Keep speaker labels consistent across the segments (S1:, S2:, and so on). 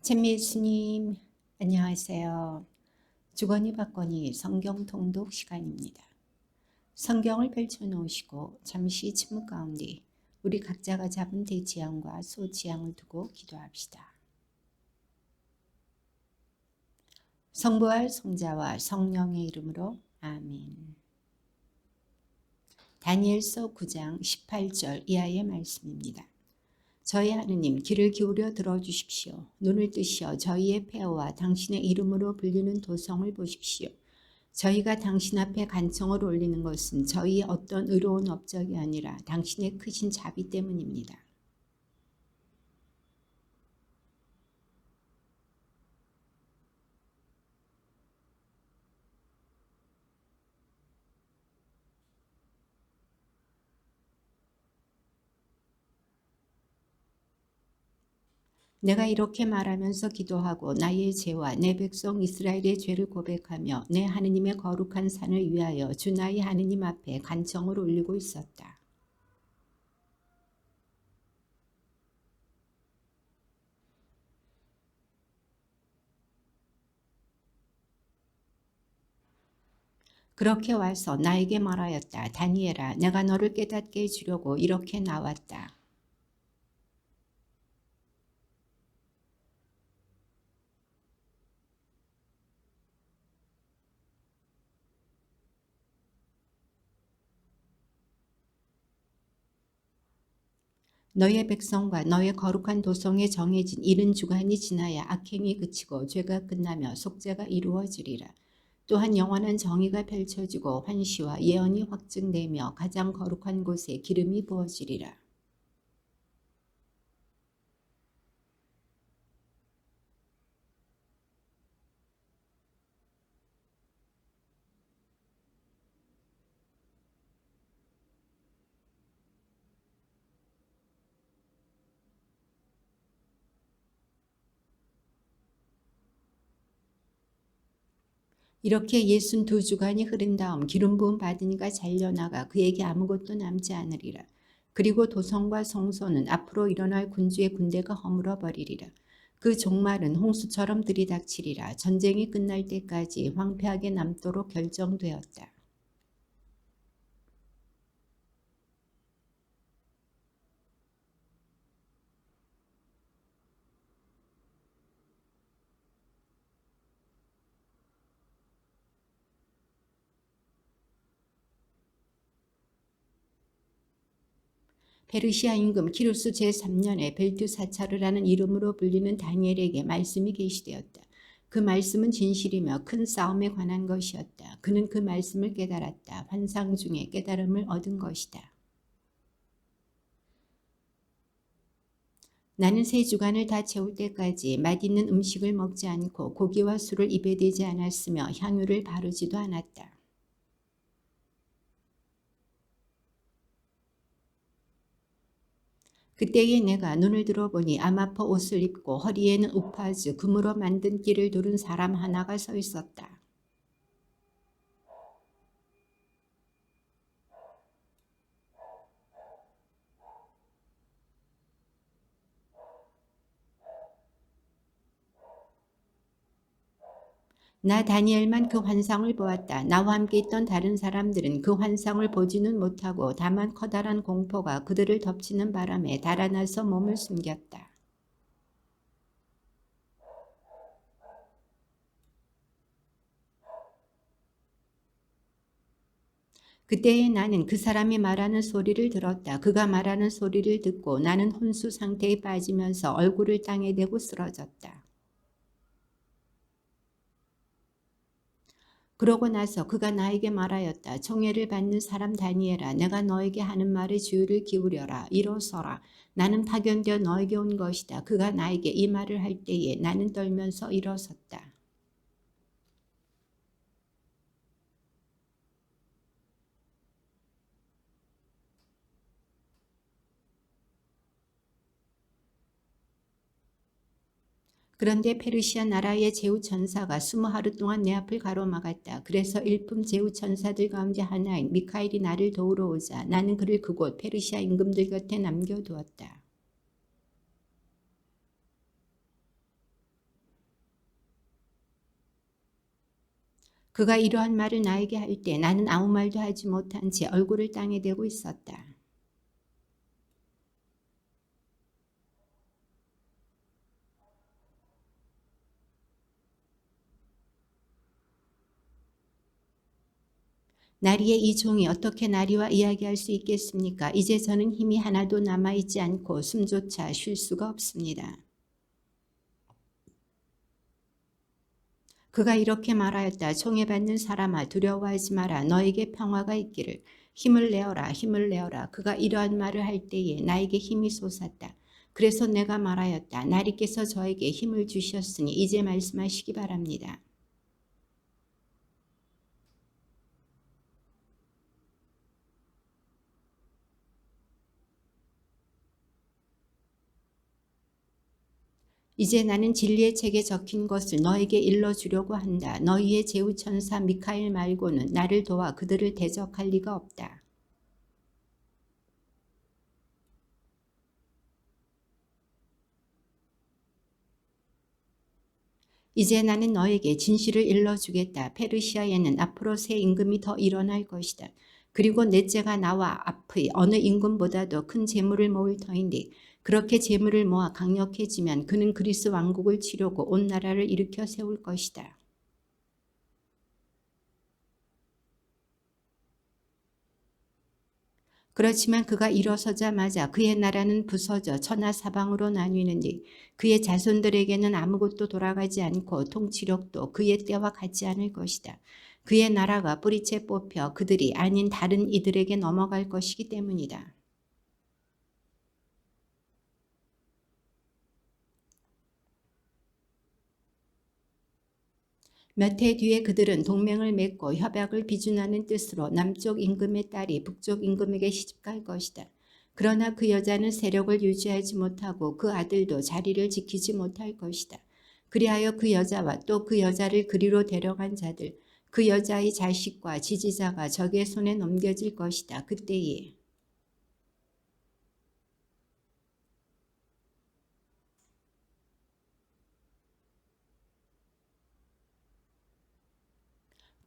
S1: 찬미 예수님, 안녕하세요. 주거니 받거니 성경 통독 시간입니다. 성경을 펼쳐놓으시고 잠시 침묵 가운데 우리 각자가 잡은 대지향과 소지향을 두고 기도합시다. 성부와 성자와 성령의 이름으로 아멘. 다니엘서 9장 18절 이하의 말씀입니다. 저희 하느님 귀를 기울여 들어주십시오. 눈을 뜨시어 저희의 폐허와 당신의 이름으로 불리는 도성을 보십시오. 저희가 당신 앞에 간청을 올리는 것은 저희의 어떤 의로운 업적이 아니라 당신의 크신 자비 때문입니다. 내가 이렇게 말하면서 기도하고 나의 죄와 내 백성 이스라엘의 죄를 고백하며 내 하느님의 거룩한 산을 위하여 주 나의 하느님 앞에 간청을 올리고 있었다. 그렇게 와서 나에게 말하였다. 다니엘아, 내가 너를 깨닫게 해주려고 이렇게 나왔다. 너의 백성과 너의 거룩한 도성에 정해진 이른 주간이 지나야 악행이 그치고 죄가 끝나며 속죄가 이루어지리라. 또한 영원한 정의가 펼쳐지고 환시와 예언이 확증되며 가장 거룩한 곳에 기름이 부어지리라. 이렇게 62주간이 흐른 다음 기름 부음 받은 이가 잘려나가 그에게 아무것도 남지 않으리라. 그리고 도성과 성소는 앞으로 일어날 군주의 군대가 허물어 버리리라. 그 종말은 홍수처럼 들이닥치리라. 전쟁이 끝날 때까지 황폐하게 남도록 결정되었다. 페르시아 임금 키루스 제3년에 벨투사차르라는 이름으로 불리는 다니엘에게 말씀이 계시되었다. 그 말씀은 진실이며 큰 싸움에 관한 것이었다. 그는 그 말씀을 깨달았다. 환상 중에 깨달음을 얻은 것이다. 나는 3주간을 다 채울 때까지 맛있는 음식을 먹지 않고 고기와 술을 입에 대지 않았으며 향유를 바르지도 않았다. 그때에 내가 눈을 들어보니 아마퍼 옷을 입고 허리에는 우파즈 금으로 만든 띠를 두른 사람 하나가 서 있었다. 나 다니엘만 그 환상을 보았다. 나와 함께 있던 다른 사람들은 그 환상을 보지는 못하고 다만 커다란 공포가 그들을 덮치는 바람에 달아나서 몸을 숨겼다. 그때에 나는 그 사람이 말하는 소리를 들었다. 그가 말하는 소리를 듣고 나는 혼수 상태에 빠지면서 얼굴을 땅에 대고 쓰러졌다. 그러고 나서 그가 나에게 말하였다. 총애를 받는 사람 다니엘아, 내가 너에게 하는 말에 주의를 기울여라. 일어서라. 나는 파견되어 너에게 온 것이다. 그가 나에게 이 말을 할 때에 나는 떨면서 일어섰다. 그런데 페르시아 나라의 제후 천사가 20하루 동안 내 앞을 가로막았다. 그래서 일품 제후 천사들 가운데 하나인 미카엘이 나를 도우러 오자 나는 그를 그곳 페르시아 임금들 곁에 남겨두었다. 그가 이러한 말을 나에게 할 때 나는 아무 말도 하지 못한 채 얼굴을 땅에 대고 있었다. 나리의 이 종이 어떻게 나리와 이야기할 수 있겠습니까? 이제 저는 힘이 하나도 남아있지 않고 숨조차 쉴 수가 없습니다. 그가 이렇게 말하였다. 총애받는 사람아 두려워하지 마라. 너에게 평화가 있기를. 힘을 내어라. 힘을 내어라. 그가 이러한 말을 할 때에 나에게 힘이 솟았다. 그래서 내가 말하였다. 나리께서 저에게 힘을 주셨으니 이제 말씀하시기 바랍니다. 이제 나는 진리의 책에 적힌 것을 너에게 일러주려고 한다. 너희의 제후천사 미카엘 말고는 나를 도와 그들을 대적할 리가 없다. 이제 나는 너에게 진실을 일러주겠다. 페르시아에는 앞으로 새 임금이 더 일어날 것이다. 그리고 넷째가 나와 앞의 어느 임금보다도 큰 재물을 모을 터인데 그렇게 재물을 모아 강력해지면 그는 그리스 왕국을 치려고 온 나라를 일으켜 세울 것이다. 그렇지만 그가 일어서자마자 그의 나라는 부서져 천하사방으로 나뉘는데 그의 자손들에게는 아무것도 돌아가지 않고 통치력도 그의 때와 같지 않을 것이다. 그의 나라가 뿌리채 뽑혀 그들이 아닌 다른 이들에게 넘어갈 것이기 때문이다. 몇 해 뒤에 그들은 동맹을 맺고 협약을 비준하는 뜻으로 남쪽 임금의 딸이 북쪽 임금에게 시집갈 것이다. 그러나 그 여자는 세력을 유지하지 못하고 그 아들도 자리를 지키지 못할 것이다. 그리하여 그 여자와 또 그 여자를 그리로 데려간 자들, 그 여자의 자식과 지지자가 적의 손에 넘겨질 것이다. 그때에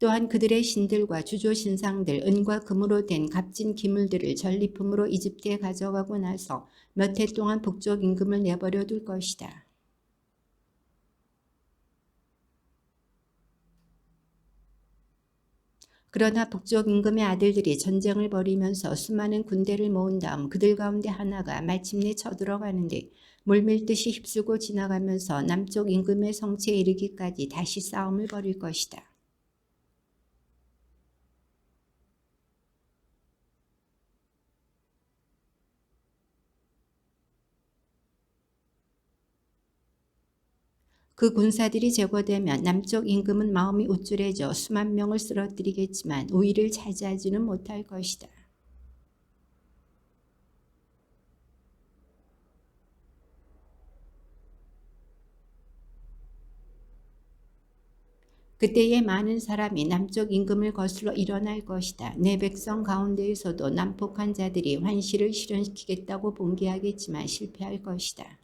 S1: 또한 그들의 신들과 주조 신상들, 은과 금으로 된 값진 기물들을 전리품으로 이집트에 가져가고 나서 몇 해 동안 북쪽 임금을 내버려 둘 것이다. 그러나 북쪽 임금의 아들들이 전쟁을 벌이면서 수많은 군대를 모은 다음 그들 가운데 하나가 마침내 쳐들어가는데 물밀듯이 휩쓸고 지나가면서 남쪽 임금의 성체에 이르기까지 다시 싸움을 벌일 것이다. 그 군사들이 제거되면 남쪽 임금은 마음이 우쭐해져 수만 명을 쓰러뜨리겠지만 우위를 차지하지는 못할 것이다. 그때에 많은 사람이 남쪽 임금을 거슬러 일어날 것이다. 내 백성 가운데에서도 난폭한 자들이 환시를 실현시키겠다고 봉기하겠지만 실패할 것이다.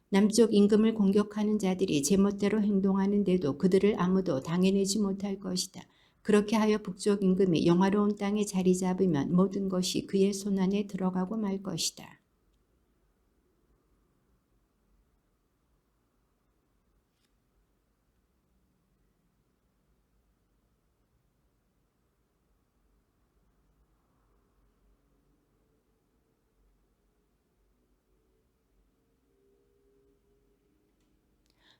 S1: 남쪽 임금을 공격하는 자들이 제멋대로 행동하는데도 그들을 아무도 당해내지 못할 것이다. 그렇게 하여 북쪽 임금이 영화로운 땅에 자리 잡으면 모든 것이 그의 손안에 들어가고 말 것이다.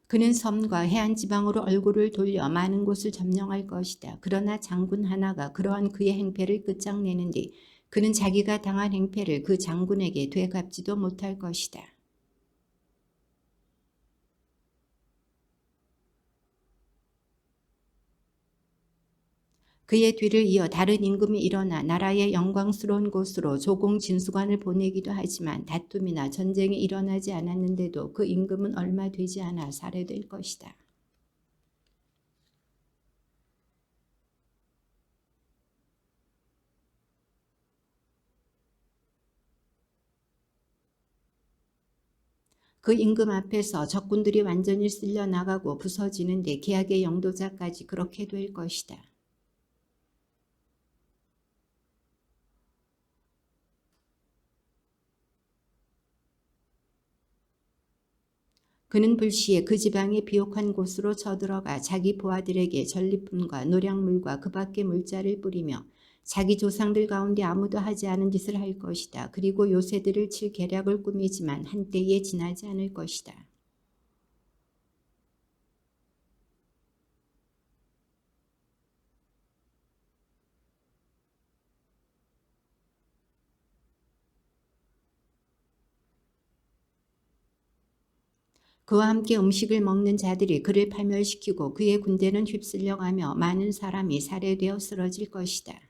S1: 그는 섬과 해안 지방으로 얼굴을 돌려 많은 곳을 점령할 것이다. 그러나 장군 하나가 그러한 그의 행패를 끝장내는데 그는 자기가 당한 행패를 그 장군에게 되갚지도 못할 것이다. 그의 뒤를 이어 다른 임금이 일어나 나라의 영광스러운 곳으로 조공 진수관을 보내기도 하지만 다툼이나 전쟁이 일어나지 않았는데도 그 임금은 얼마 되지 않아 살해될 것이다. 그 임금 앞에서 적군들이 완전히 쓸려나가고 부서지는데 계약의 영도자까지 그렇게 될 것이다. 그는 불시에 그 지방의 비옥한 곳으로 쳐들어가 자기 부하들에게 전리품과 노량물과 그 밖의 물자를 뿌리며 자기 조상들 가운데 아무도 하지 않은 짓을 할 것이다. 그리고 요새들을 칠 계략을 꾸미지만 한때에 지나지 않을 것이다. 그와 함께 음식을 먹는 자들이 그를 파멸시키고 그의 군대는 휩쓸려가며 많은 사람이 살해되어 쓰러질 것이다.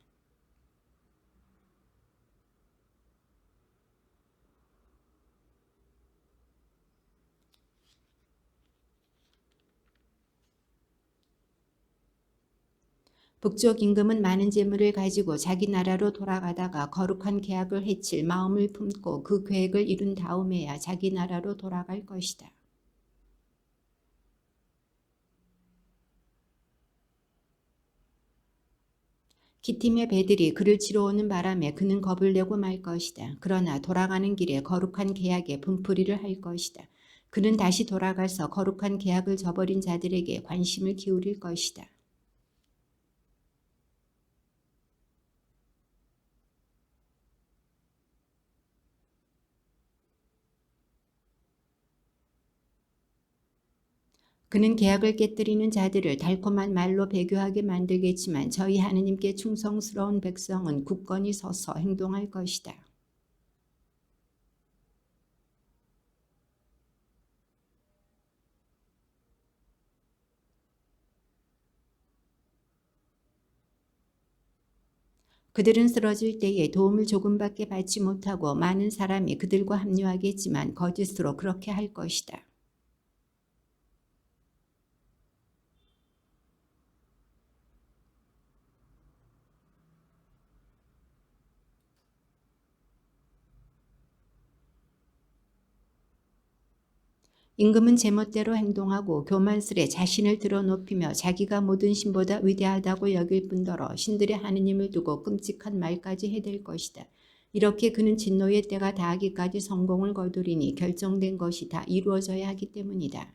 S1: 북쪽 임금은 많은 재물을 가지고 자기 나라로 돌아가다가 거룩한 계약을 해칠 마음을 품고 그 계획을 이룬 다음에야 자기 나라로 돌아갈 것이다. 키팀의 배들이 그를 치러 오는 바람에 그는 겁을 내고 말 것이다. 그러나 돌아가는 길에 거룩한 계약에 분풀이를 할 것이다. 그는 다시 돌아가서 거룩한 계약을 저버린 자들에게 관심을 기울일 것이다. 그는 계약을 깨뜨리는 자들을 달콤한 말로 배교하게 만들겠지만 저희 하느님께 충성스러운 백성은 굳건히 서서 행동할 것이다. 그들은 쓰러질 때에 도움을 조금밖에 받지 못하고 많은 사람이 그들과 합류하겠지만 거짓으로 그렇게 할 것이다. 임금은 제멋대로 행동하고 교만스레 자신을 드러높이며 자기가 모든 신보다 위대하다고 여길 뿐더러 신들의 하느님을 두고 끔찍한 말까지 해댈 것이다. 이렇게 그는 진노의 때가 닿기까지 성공을 거두리니 결정된 것이 다 이루어져야 하기 때문이다.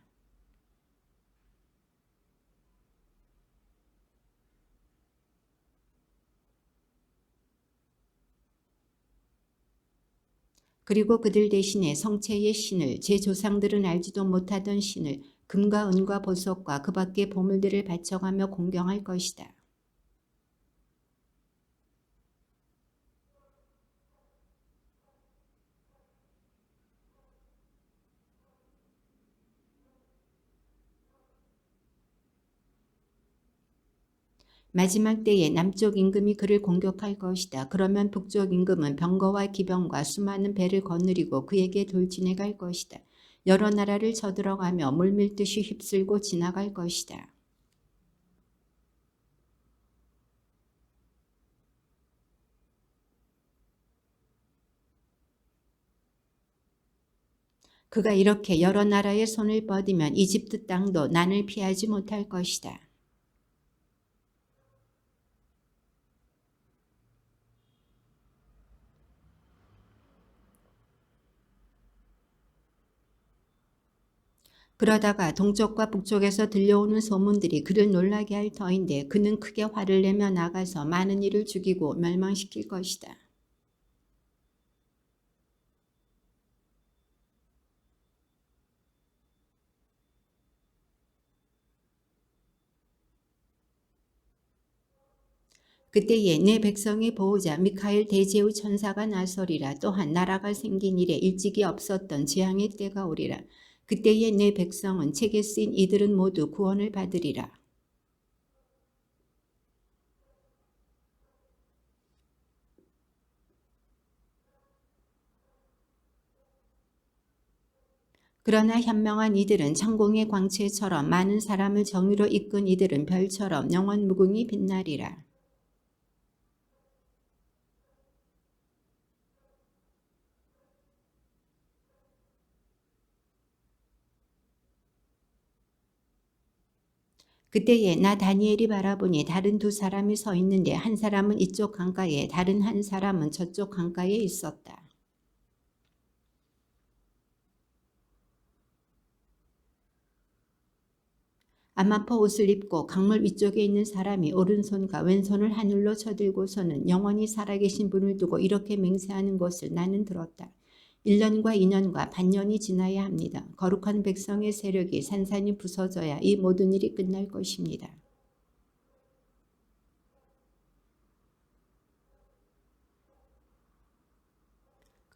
S1: 그리고 그들 대신에 성체의 신을, 제 조상들은 알지도 못하던 신을, 금과 은과 보석과 그 밖의 보물들을 바쳐가며 공경할 것이다. 마지막 때에 남쪽 임금이 그를 공격할 것이다. 그러면 북쪽 임금은 병거와 기병과 수많은 배를 거느리고 그에게 돌진해 갈 것이다. 여러 나라를 쳐들어가며 물밀듯이 휩쓸고 지나갈 것이다. 그가 이렇게 여러 나라의 손을 뻗으면 이집트 땅도 난을 피하지 못할 것이다. 그러다가 동쪽과 북쪽에서 들려오는 소문들이 그를 놀라게 할 터인데 그는 크게 화를 내며 나가서 많은 이를 죽이고 멸망시킬 것이다. 그때에 내 백성의 보호자 미카엘 대제의 천사가 나서리라. 또한 나라가 생긴 이래 일찍이 없었던 재앙의 때가 오리라. 그때에 내 백성은 책에 쓰인 이들은 모두 구원을 받으리라. 그러나 현명한 이들은 창공의 광채처럼 많은 사람을 정의로 이끈 이들은 별처럼 영원 무궁히 빛나리라. 그때에 나 다니엘이 바라보니 다른 두 사람이 서 있는데 한 사람은 이쪽 강가에 다른 한 사람은 저쪽 강가에 있었다. 암마포 옷을 입고 강물 위쪽에 있는 사람이 오른손과 왼손을 하늘로 쳐들고서는 영원히 살아계신 분을 두고 이렇게 맹세하는 것을 나는 들었다. 1년과 2년과 반년이 지나야 합니다. 거룩한 백성의 세력이 산산이 부서져야 이 모든 일이 끝날 것입니다.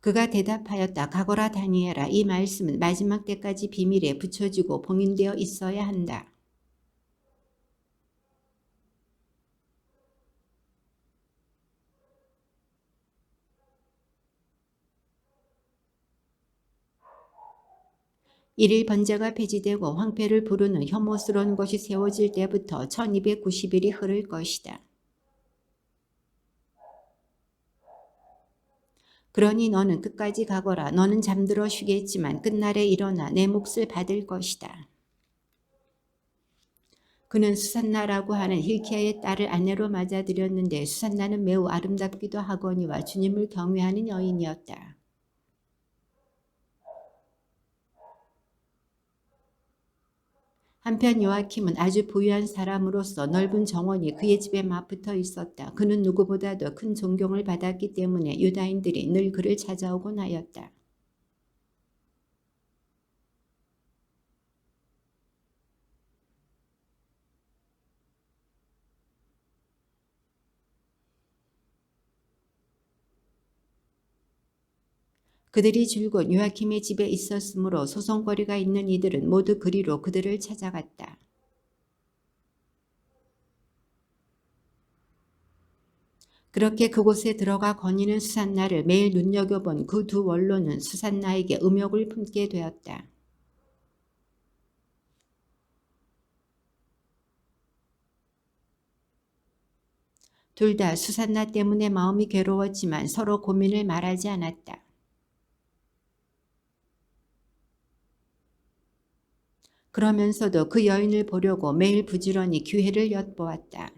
S1: 그가 대답하였다. 가거라 다니엘아, 이 말씀은 마지막 때까지 비밀에 붙여지고 봉인되어 있어야 한다. 일일 번제가 폐지되고 황폐를 부르는 혐오스러운 것이 세워질 때부터 1290일이 흐를 것이다. 그러니 너는 끝까지 가거라. 너는 잠들어 쉬겠지만 끝날에 일어나 내 몫을 받을 것이다. 그는 수산나라고 하는 힐키야의 딸을 아내로 맞아들였는데 수산나는 매우 아름답기도 하거니와 주님을 경외하는 여인이었다. 한편 요아킴은 아주 부유한 사람으로서 넓은 정원이 그의 집에 맞붙어 있었다. 그는 누구보다도 큰 존경을 받았기 때문에 유다인들이 늘 그를 찾아오곤 하였다. 그들이 줄곧 요아킴의 집에 있었으므로 소송거리가 있는 이들은 모두 그리로 그들을 찾아갔다. 그렇게 그곳에 들어가 거니는 수산나를 매일 눈여겨본 그 두 원로는 수산나에게 음욕을 품게 되었다. 둘 다 수산나 때문에 마음이 괴로웠지만 서로 고민을 말하지 않았다. 그러면서도 그 여인을 보려고 매일 부지런히 기회를 엿보았다.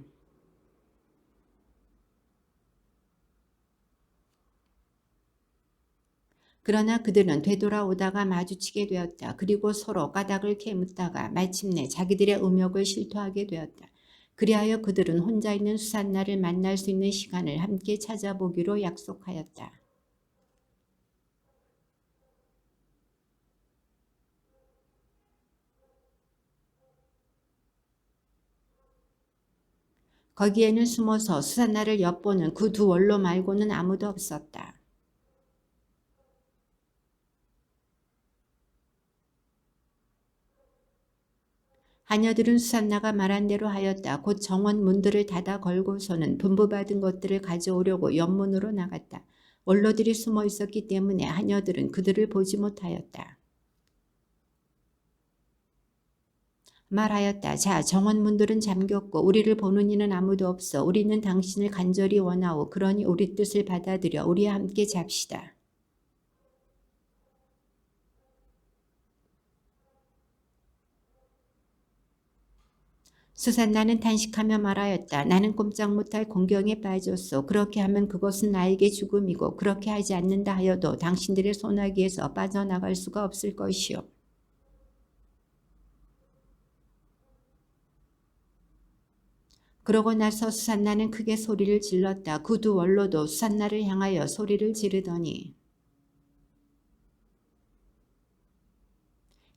S1: 그러나 그들은 되돌아오다가 마주치게 되었다. 그리고 서로 까닭을 캐묻다가 마침내 자기들의 음욕을 실토하게 되었다. 그리하여 그들은 혼자 있는 수산나를 만날 수 있는 시간을 함께 찾아보기로 약속하였다. 거기에는 숨어서 수산나를 엿보는 그 두 원로 말고는 아무도 없었다. 하녀들은 수산나가 말한 대로 하였다. 곧 정원 문들을 닫아 걸고서는 분부받은 것들을 가져오려고 연문으로 나갔다. 원로들이 숨어 있었기 때문에 하녀들은 그들을 보지 못하였다. 말하였다. 자, 정원 문들은 잠겼고 우리를 보는 이는 아무도 없어. 우리는 당신을 간절히 원하오. 그러니 우리 뜻을 받아들여 우리와 함께 잡시다. 수산나는 탄식하며 말하였다. 나는 꼼짝 못할 공경에 빠졌소. 그렇게 하면 그것은 나에게 죽음이고 그렇게 하지 않는다 하여도 당신들의 소나기에서 빠져나갈 수가 없을 것이요. 그러고 나서 수산나는 크게 소리를 질렀다. 그 두 원로도 수산나를 향하여 소리를 지르더니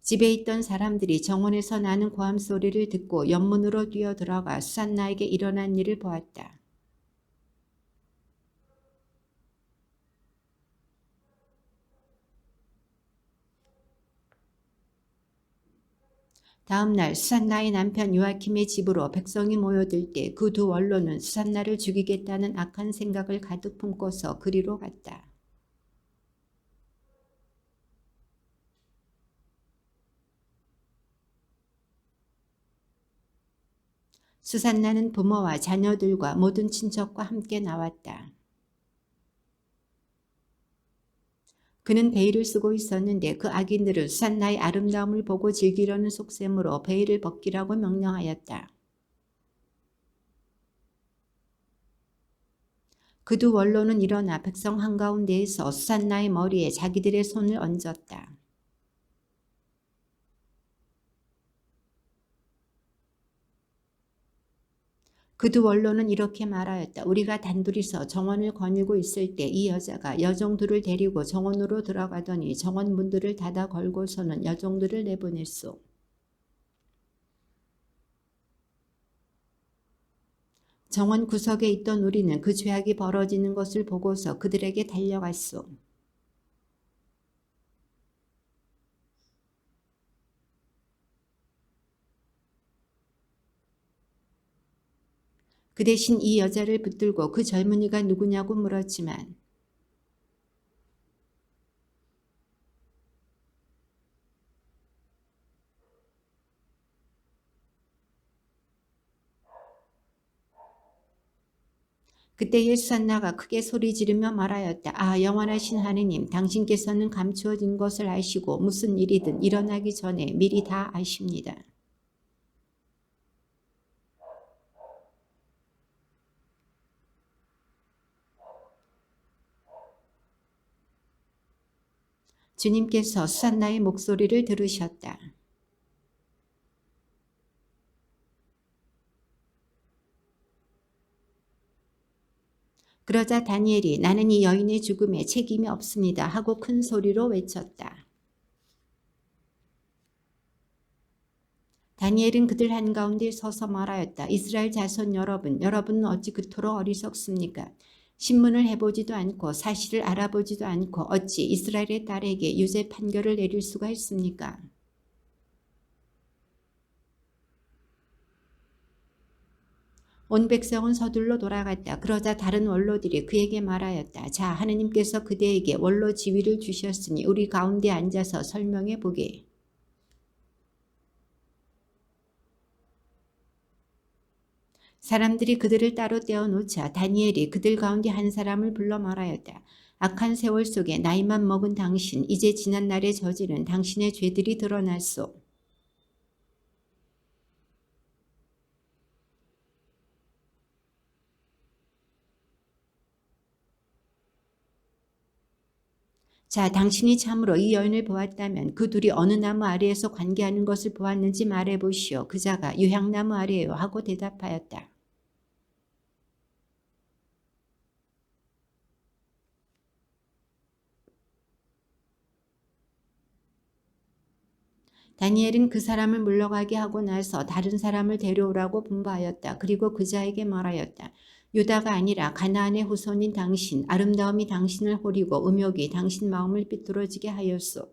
S1: 집에 있던 사람들이 정원에서 나는 고함 소리를 듣고 연문으로 뛰어들어가 수산나에게 일어난 일을 보았다. 다음 날 수산나의 남편 요아킴의 집으로 백성이 모여들 때 그 두 원로는 수산나를 죽이겠다는 악한 생각을 가득 품고서 그리로 갔다. 수산나는 부모와 자녀들과 모든 친척과 함께 나왔다. 그는 베일을 쓰고 있었는데 그 악인들은 수산나의 아름다움을 보고 즐기려는 속셈으로 베일을 벗기라고 명령하였다. 그 두 원로는 일어나 백성 한가운데에서 수산나의 머리에 자기들의 손을 얹었다. 그 두 원로는 이렇게 말하였다. 우리가 단둘이서 정원을 거닐고 있을 때 이 여자가 여종들을 데리고 정원으로 들어가더니 정원 문들을 닫아 걸고서는 여종들을 내보냈소. 정원 구석에 있던 우리는 그 죄악이 벌어지는 것을 보고서 그들에게 달려갔소. 그 대신 이 여자를 붙들고 그 젊은이가 누구냐고 물었지만 그때에 수산나가 크게 소리 지르며 말하였다. 아, 영원하신 하느님, 당신께서는 감추어진 것을 아시고 무슨 일이든 일어나기 전에 미리 다 아십니다. 주님께서 수산나의 목소리를 들으셨다. 그러자 다니엘이 나는 이 여인의 죽음에 책임이 없습니다 하고 큰 소리로 외쳤다. 다니엘은 그들 한가운데 서서 말하였다. 이스라엘 자손 여러분, 여러분은 어찌 그토록 어리석습니까? 신문을 해보지도 않고 사실을 알아보지도 않고 어찌 이스라엘의 딸에게 유죄 판결을 내릴 수가 있습니까? 온 백성은 서둘러 돌아갔다. 그러자 다른 원로들이 그에게 말하였다. 자, 하느님께서 그대에게 원로 지위를 주셨으니 우리 가운데 앉아서 설명해 보게. 사람들이 그들을 따로 떼어놓자 다니엘이 그들 가운데 한 사람을 불러 말하였다. 악한 세월 속에 나이만 먹은 당신, 이제 지난 날에 저지른 당신의 죄들이 드러났소. 자, 당신이 참으로 이 여인을 보았다면 그 둘이 어느 나무 아래에서 관계하는 것을 보았는지 말해보시오. 그자가 유향나무 아래에요 하고 대답하였다. 다니엘은 그 사람을 물러가게 하고 나서 다른 사람을 데려오라고 분부하였다. 그리고 그자에게 말하였다. 유다가 아니라 가나안의 후손인 당신, 아름다움이 당신을 호리고 음욕이 당신 마음을 삐뚤어지게 하였소.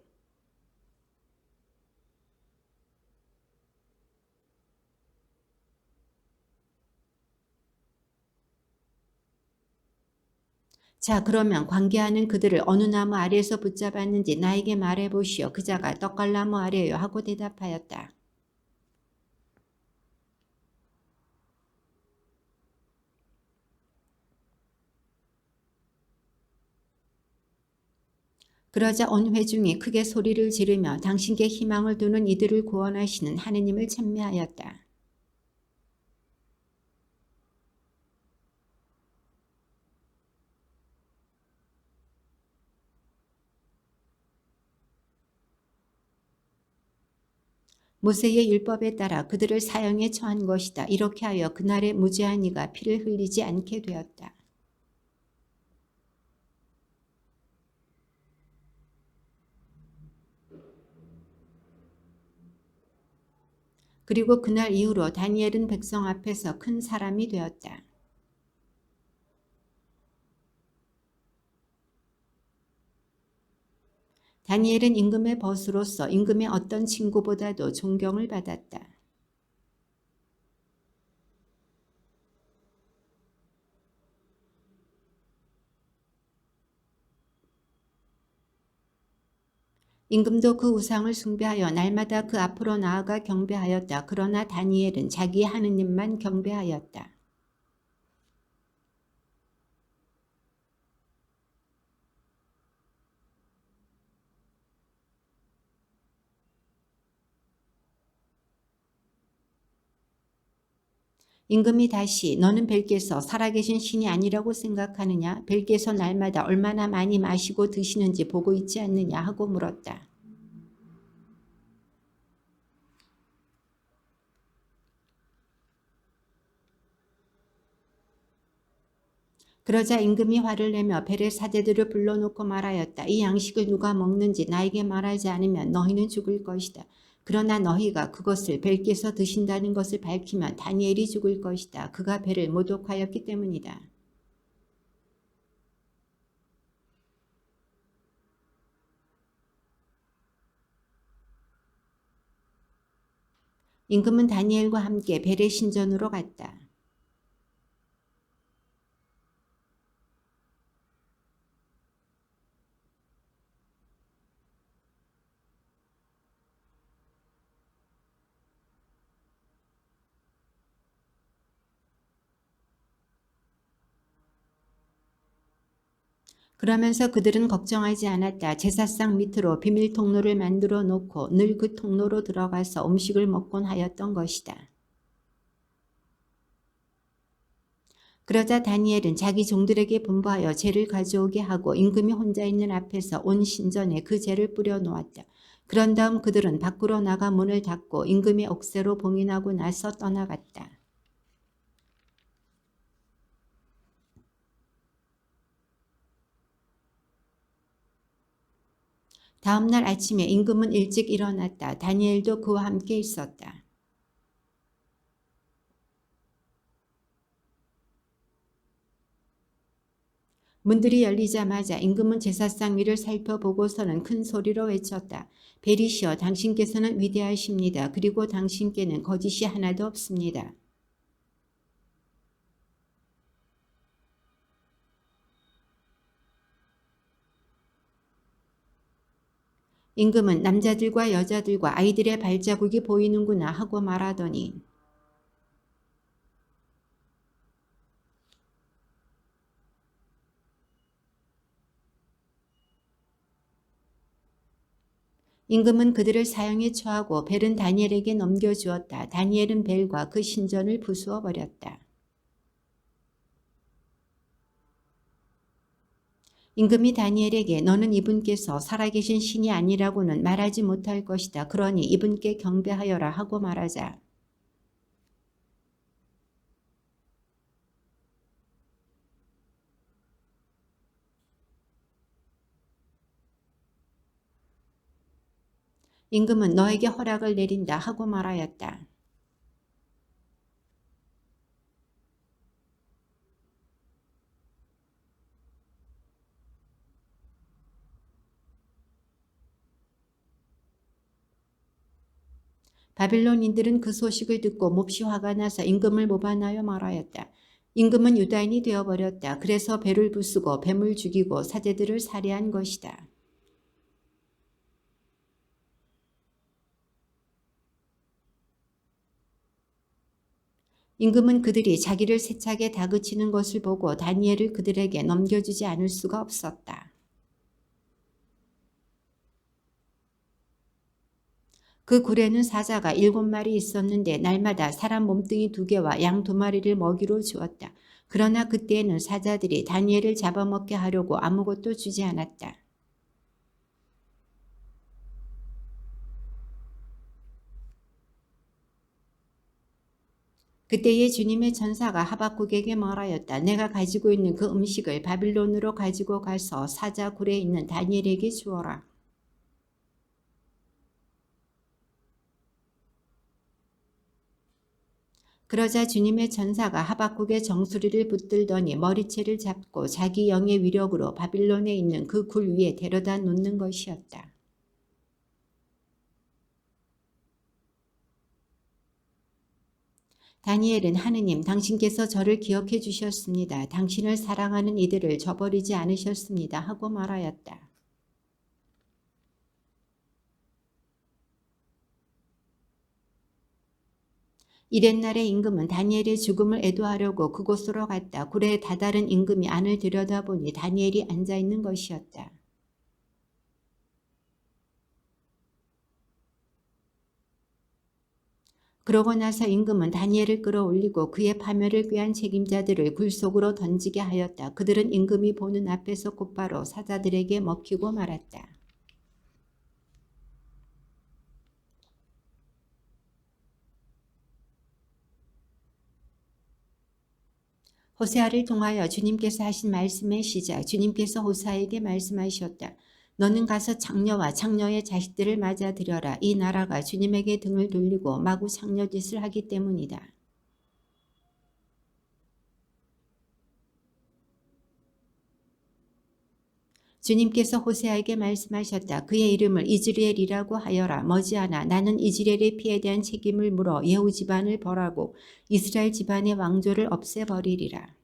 S1: 자, 그러면 관계하는 그들을 어느 나무 아래에서 붙잡았는지 나에게 말해보시오. 그자가 떡갈나무 아래요 하고 대답하였다. 그러자 온 회중이 크게 소리를 지르며 당신께 희망을 두는 이들을 구원하시는 하느님을 찬미하였다. 모세의 율법에 따라 그들을 사형에 처한 것이다. 이렇게 하여 그날의 무죄한 이가 피를 흘리지 않게 되었다. 그리고 그날 이후로 다니엘은 백성 앞에서 큰 사람이 되었다. 다니엘은 임금의 벗으로서 임금의 어떤 친구보다도 존경을 받았다. 임금도 그 우상을 숭배하여 날마다 그 앞으로 나아가 경배하였다. 그러나 다니엘은 자기 하느님만 경배하였다. 임금이 다시 너는 벨께서 살아계신 신이 아니라고 생각하느냐? 벨께서 날마다 얼마나 많이 마시고 드시는지 보고 있지 않느냐 하고 물었다. 그러자 임금이 화를 내며 벨의 사제들을 불러놓고 말하였다. 이 양식을 누가 먹는지 나에게 말하지 않으면 너희는 죽을 것이다. 그러나 너희가 그것을 벨께서 드신다는 것을 밝히면 다니엘이 죽을 것이다. 그가 벨을 모독하였기 때문이다. 임금은 다니엘과 함께 벨의 신전으로 갔다. 그러면서 그들은 걱정하지 않았다. 제사상 밑으로 비밀 통로를 만들어 놓고 늘 그 통로로 들어가서 음식을 먹곤 하였던 것이다. 그러자 다니엘은 자기 종들에게 분부하여 재를 가져오게 하고 임금이 혼자 있는 앞에서 온 신전에 그 재를 뿌려 놓았다. 그런 다음 그들은 밖으로 나가 문을 닫고 임금의 옥새로 봉인하고 나서 떠나갔다. 다음 날 아침에 임금은 일찍 일어났다. 다니엘도 그와 함께 있었다. 문들이 열리자마자 임금은 제사상 위를 살펴보고서는 큰 소리로 외쳤다. 벨이시여, 당신께서는 위대하십니다. 그리고 당신께는 거짓이 하나도 없습니다. 임금은 남자들과 여자들과 아이들의 발자국이 보이는구나 하고 말하더니 임금은 그들을 사형에 처하고 벨은 다니엘에게 넘겨주었다. 다니엘은 벨과 그 신전을 부수어 버렸다. 임금이 다니엘에게 너는 이분께서 살아계신 신이 아니라고는 말하지 못할 것이다. 그러니 이분께 경배하여라 하고 말하자. 임금은 너에게 허락을 내린다 하고 말하였다. 바빌론인들은 그 소식을 듣고 몹시 화가 나서 임금을 모반하여 말하였다. 임금은 유다인이 되어버렸다. 그래서 배를 부수고 뱀을 죽이고 사제들을 살해한 것이다. 임금은 그들이 자기를 세차게 다그치는 것을 보고 다니엘을 그들에게 넘겨주지 않을 수가 없었다. 그 굴에는 사자가 7마리 있었는데 날마다 사람 몸뚱이 2개와 양 2마리를 먹이로 주었다. 그러나 그때에는 사자들이 다니엘을 잡아먹게 하려고 아무것도 주지 않았다. 그때에 주님의 천사가 하박국에게 말하였다. 내가 가지고 있는 그 음식을 바빌론으로 가지고 가서 사자 굴에 있는 다니엘에게 주어라. 그러자 주님의 천사가 하박국의 정수리를 붙들더니 머리채를 잡고 자기 영의 위력으로 바빌론에 있는 그 굴 위에 데려다 놓는 것이었다. 다니엘은 하느님, 당신께서 저를 기억해 주셨습니다. 당신을 사랑하는 이들을 저버리지 않으셨습니다. 하고 말하였다. 이튿날에 임금은 다니엘의 죽음을 애도하려고 그곳으로 갔다. 굴에 다다른 임금이 안을 들여다보니 다니엘이 앉아있는 것이었다. 그러고 나서 임금은 다니엘을 끌어올리고 그의 파멸을 꾀한 책임자들을 굴 속으로 던지게 하였다. 그들은 임금이 보는 앞에서 곧바로 사자들에게 먹히고 말았다. 호세아를 통하여 주님께서 하신 말씀의 시작. 주님께서 호세아에게 말씀하셨다. 너는 가서 창녀와 창녀의 자식들을 맞아들여라. 이 나라가 주님에게 등을 돌리고 마구 창녀짓을 하기 때문이다. 주님께서 호세아에게 말씀하셨다. 그의 이름을 이즈리엘이라고 하여라. 머지않아 나는 이즈리엘의 피에 대한 책임을 물어 예후 집안을 벌하고 이스라엘 집안의 왕조를 없애버리리라.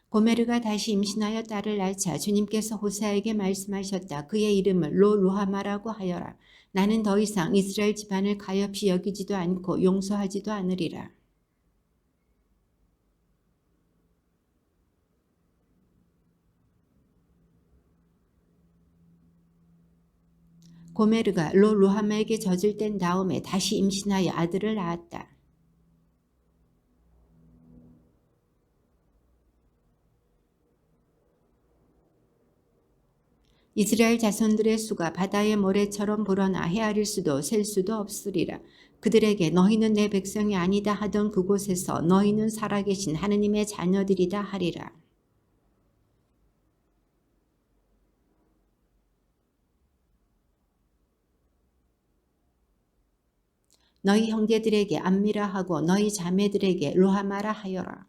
S1: 고메르가 다시 임신하여 딸을 낳자 주님께서 호세아에게 말씀하셨다. 그의 이름을 로루하마라고 하여라. 나는 더 이상 이스라엘 집안을 가엾이 여기지도 않고 용서하지도 않으리라. 고메르가 로루하마에게 젖을 뗀 다음에 다시 임신하여 아들을 낳았다. 이스라엘 자손들의 수가 바다의 모래처럼 불어나 헤아릴 수도 셀 수도 없으리라. 그들에게 너희는 내 백성이 아니다 하던 그곳에서 너희는 살아계신 하느님의 자녀들이다 하리라. 너희 형제들에게 암미라 하고 너희 자매들에게 로하마라 하여라.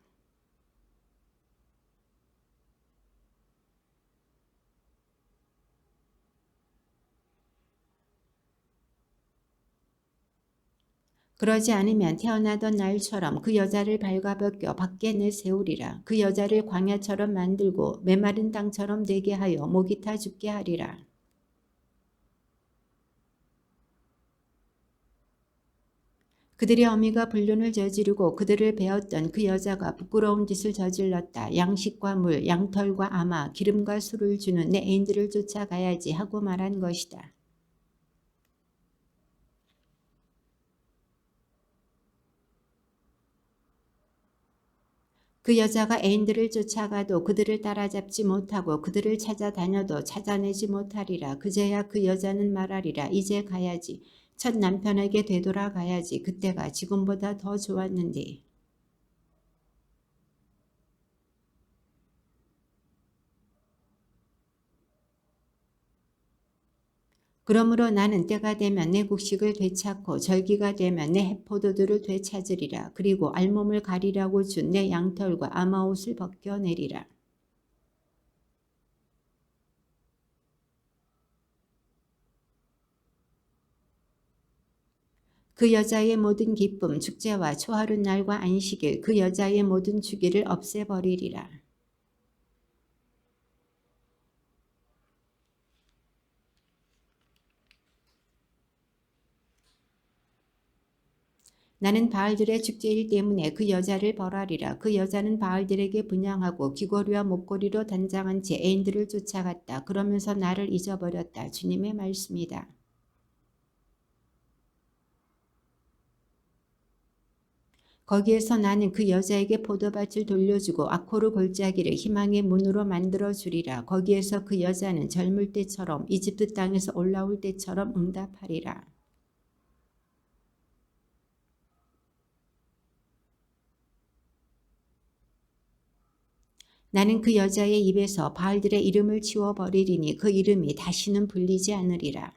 S1: 그러지 않으면 태어나던 날처럼 그 여자를 발가벗겨 밖에 내세우리라. 그 여자를 광야처럼 만들고 메마른 땅처럼 되게 하여 목이 타 죽게 하리라. 그들의 어미가 불륜을 저지르고 그들을 베었던 그 여자가 부끄러운 짓을 저질렀다. 양식과 물, 양털과 아마, 기름과 술을 주는 내 애인들을 쫓아가야지 하고 말한 것이다. 그 여자가 애인들을 쫓아가도 그들을 따라잡지 못하고 그들을 찾아다녀도 찾아내지 못하리라. 그제야 그 여자는 말하리라. 이제 가야지. 첫 남편에게 되돌아가야지. 그때가 지금보다 더 좋았는데. 그러므로 나는 때가 되면 내 곡식을 되찾고 절기가 되면 내 해포도들을 되찾으리라. 그리고 알몸을 가리라고 준 내 양털과 아마옷을 벗겨내리라. 그 여자의 모든 기쁨, 축제와 초하룻날과 안식일, 그 여자의 모든 주기를 없애버리리라. 나는 바알들의 축제일 때문에 그 여자를 벌하리라. 그 여자는 바알들에게 분향하고 귀걸이와 목걸이로 단장한 채 애인들을 쫓아갔다. 그러면서 나를 잊어버렸다. 주님의 말씀이다. 거기에서 나는 그 여자에게 포도밭을 돌려주고 아코르 골짜기를 희망의 문으로 만들어주리라. 거기에서 그 여자는 젊을 때처럼 이집트 땅에서 올라올 때처럼 응답하리라. 나는 그 여자의 입에서 바알들의 이름을 지워버리리니 그 이름이 다시는 불리지 않으리라.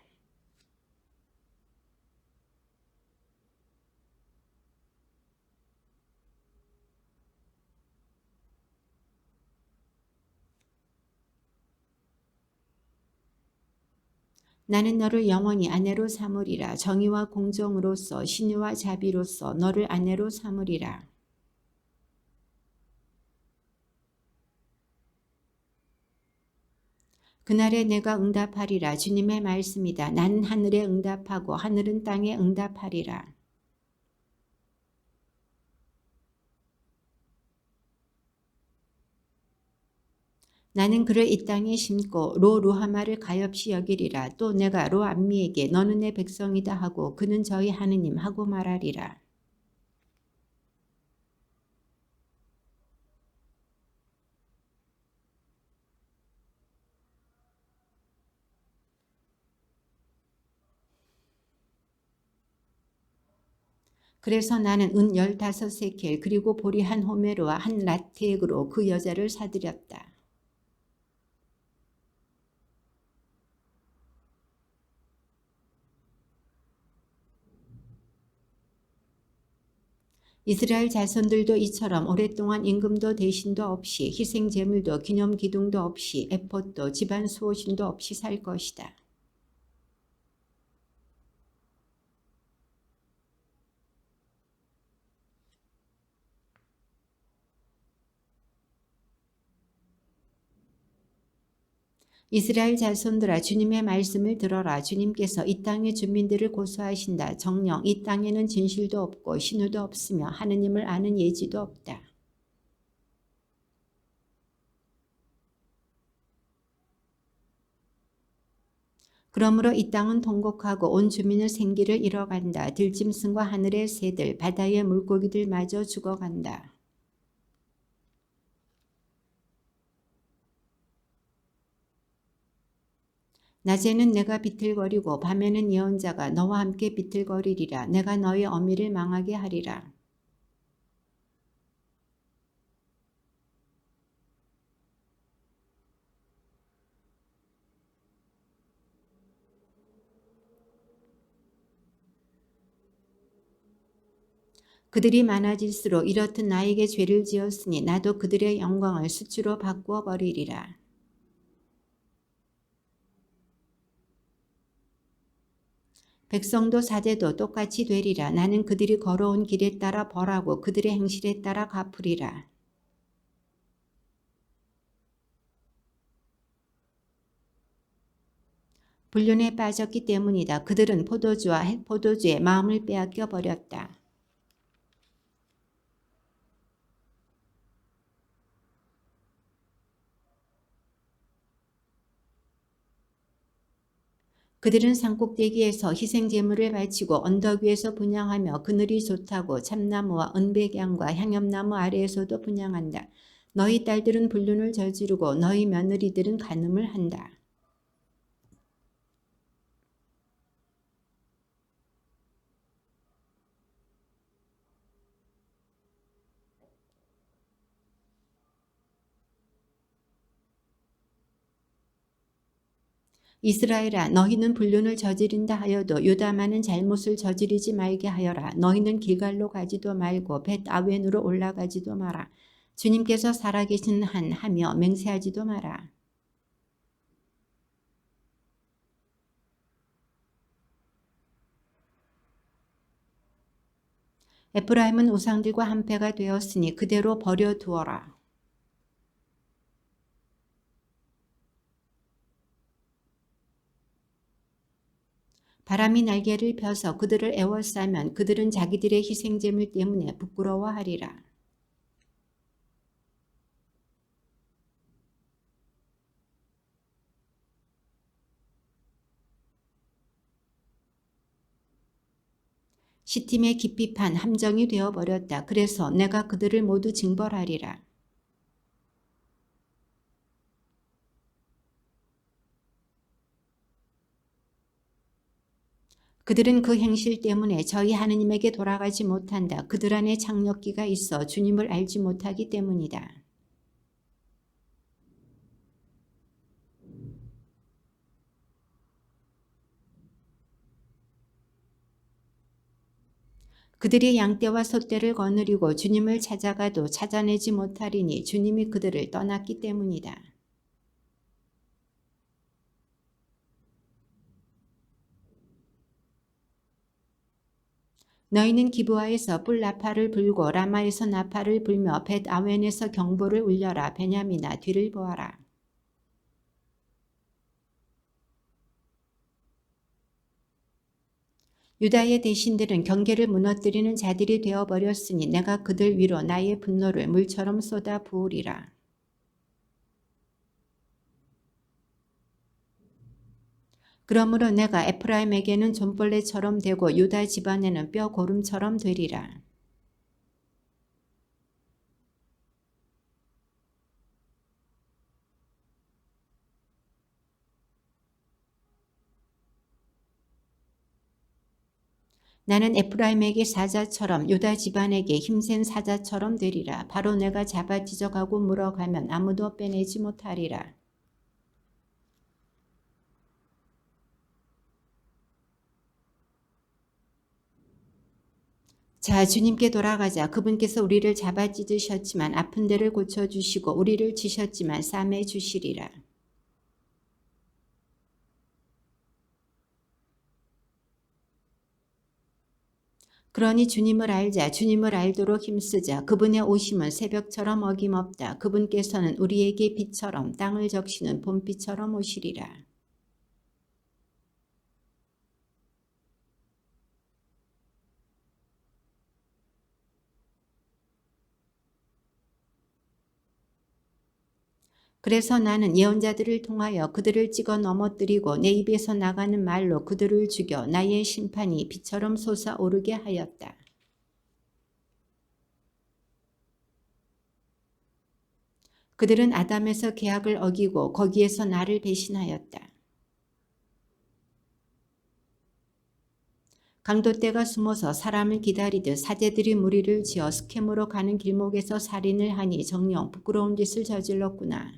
S1: 나는 너를 영원히 아내로 삼으리라. 정의와 공정으로서 신유와 자비로서 너를 아내로 삼으리라. 그날에 내가 응답하리라. 주님의 말씀이다. 나는 하늘에 응답하고 하늘은 땅에 응답하리라. 나는 그를 이 땅에 심고 루하마를 가엾이 여기리라. 또 내가 암미에게 너는 내 백성이다 하고 그는 저희 하느님 하고 말하리라. 그래서 나는 은 15세켈 그리고 보리 한 호메르와 한 라텍으로 그 여자를 사들였다. 이스라엘 자손들도 이처럼 오랫동안 임금도 대신도 없이 희생 제물도 기념 기둥도 없이 에봇도 집안 수호신도 없이 살 것이다. 이스라엘 자손들아 주님의 말씀을 들어라. 주님께서 이 땅의 주민들을 고소하신다. 정녕 이 땅에는 진실도 없고 신우도 없으며 하느님을 아는 예지도 없다. 그러므로 이 땅은 통곡하고 온 주민의 생기를 잃어간다. 들짐승과 하늘의 새들 바다의 물고기들마저 죽어간다. 낮에는 내가 비틀거리고 밤에는 예언자가 너와 함께 비틀거리리라. 내가 너의 어미를 망하게 하리라. 그들이 많아질수록 이렇듯 나에게 죄를 지었으니 나도 그들의 영광을 수치로 바꾸어 버리리라. 백성도 사제도 똑같이 되리라. 나는 그들이 걸어온 길에 따라 벌하고 그들의 행실에 따라 갚으리라. 불륜에 빠졌기 때문이다. 그들은 포도주와 포도주에 마음을 빼앗겨 버렸다. 그들은 산꼭대기에서 희생제물을 바치고 언덕 위에서 분향하며 그늘이 좋다고 참나무와 은백향과 향염나무 아래에서도 분향한다. 너희 딸들은 불륜을 저지르고 너희 며느리들은 간음을 한다. 이스라엘아 너희는 불륜을 저지른다 하여도 유다만은 잘못을 저지르지 말게 하여라. 너희는 길갈로 가지도 말고 벳 아웬으로 올라가지도 마라. 주님께서 살아계신 한 하며 맹세하지도 마라. 에프라임은 우상들과 한패가 되었으니 그대로 버려두어라. 바람이 날개를 펴서 그들을 애워싸면 그들은 자기들의 희생제물 때문에 부끄러워하리라. 시팀의 깊이 판 함정이 되어버렸다. 그래서 내가 그들을 모두 징벌하리라. 그들은 그 행실 때문에 저희 하느님에게 돌아가지 못한다. 그들 안에 창력기가 있어 주님을 알지 못하기 때문이다. 그들이 양떼와 소떼를 거느리고 주님을 찾아가도 찾아내지 못하리니 주님이 그들을 떠났기 때문이다. 너희는 기브아에서 뿔 나팔을 불고 라마에서 나팔을 불며 벳 아웬에서 경보를 울려라. 베냐민아 뒤를 보아라. 유다의 대신들은 경계를 무너뜨리는 자들이 되어버렸으니 내가 그들 위로 나의 분노를 물처럼 쏟아 부으리라. 그러므로 내가 에프라임에게는 존벌레처럼 되고 유다 집안에는 뼈고름처럼 되리라. 나는 에프라임에게 사자처럼 유다 집안에게 힘센 사자처럼 되리라. 바로 내가 잡아 찢어가고 물어가면 아무도 빼내지 못하리라. 자, 주님께 돌아가자. 그분께서 우리를 잡아 찢으셨지만 아픈 데를 고쳐주시고 우리를 치셨지만 싸매 주시리라. 그러니 주님을 알자. 주님을 알도록 힘쓰자. 그분의 오심은 새벽처럼 어김없다. 그분께서는 우리에게 빛처럼 땅을 적시는 봄비처럼 오시리라. 그래서 나는 예언자들을 통하여 그들을 찍어 넘어뜨리고 내 입에서 나가는 말로 그들을 죽여 나의 심판이 비처럼 솟아오르게 하였다. 그들은 아담에서 계약을 어기고 거기에서 나를 배신하였다. 강도떼가 숨어서 사람을 기다리듯 사제들이 무리를 지어 스켐으로 가는 길목에서 살인을 하니 정녕 부끄러운 짓을 저질렀구나.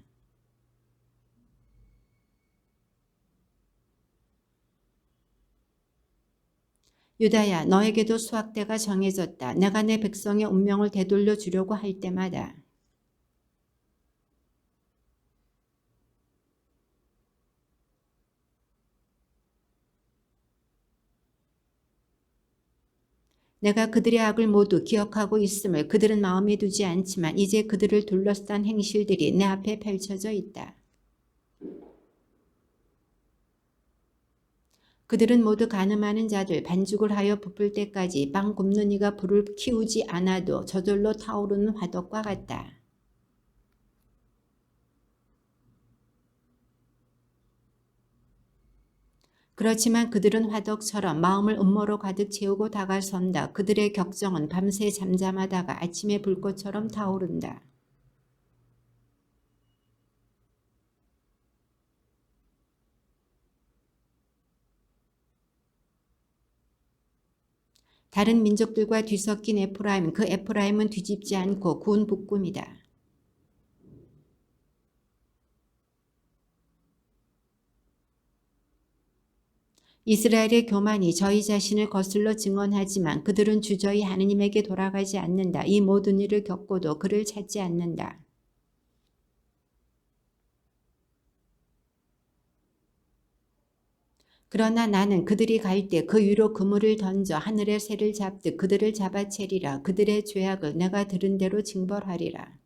S1: 유다야, 너에게도 수확대가 정해졌다. 내가 내 백성의 운명을 되돌려 주려고 할 때마다 내가 그들의 악을 모두 기억하고 있음을 그들은 마음에 두지 않지만 이제 그들을 둘러싼 행실들이 내 앞에 펼쳐져 있다. 그들은 모두 간음하는 자들, 반죽을 하여 부풀 때까지 빵 굽는 이가 불을 키우지 않아도 저절로 타오르는 화덕과 같다. 그렇지만 그들은 화덕처럼 마음을 음모로 가득 채우고 다가선다. 그들의 격정은 밤새 잠잠하다가 아침의 불꽃처럼 타오른다. 다른 민족들과 뒤섞인 에프라임, 그 에프라임은 뒤집지 않고 구운 북꿈이다. 이스라엘의 교만이 저희 자신을 거슬러 증언하지만 그들은 주저히 하느님에게 돌아가지 않는다. 이 모든 일을 겪고도 그를 찾지 않는다. 그러나 나는 그들이 갈 때 그 위로 그물을 던져 하늘의 새를 잡듯 그들을 잡아채리라. 그들의 죄악을 내가 들은 대로 징벌하리라.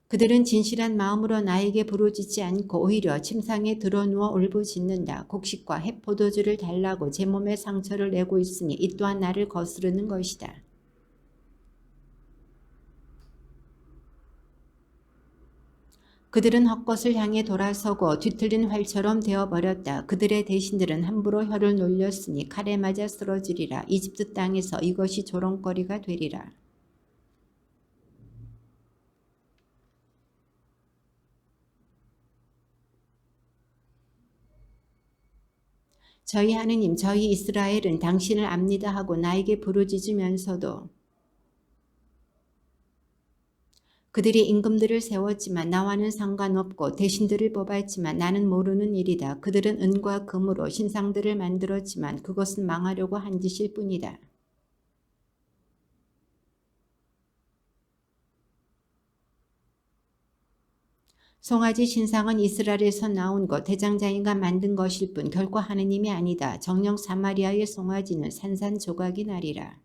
S1: 그들은 진실한 마음으로 나에게 부르짖지 않고 오히려 침상에 드러누워 울부짖는다. 곡식과 햇포도주를 달라고 제 몸에 상처를 내고 있으니 이 또한 나를 거스르는 것이다. 그들은 헛것을 향해 돌아서고 뒤틀린 활처럼 되어버렸다. 그들의 대신들은 함부로 혀를 놀렸으니 칼에 맞아 쓰러지리라. 이집트 땅에서 이것이 조롱거리가 되리라. 저희 하느님, 저희 이스라엘은 당신을 압니다 하고 나에게 부르짖으면서도 그들이 임금들을 세웠지만 나와는 상관없고 대신들을 뽑았지만 나는 모르는 일이다. 그들은 은과 금으로 신상들을 만들었지만 그것은 망하려고 한 짓일 뿐이다. 송아지 신상은 이스라엘에서 나온 것, 대장장이가 만든 것일 뿐 결코 하느님이 아니다. 정녕 사마리아의 송아지는 산산조각이 나리라.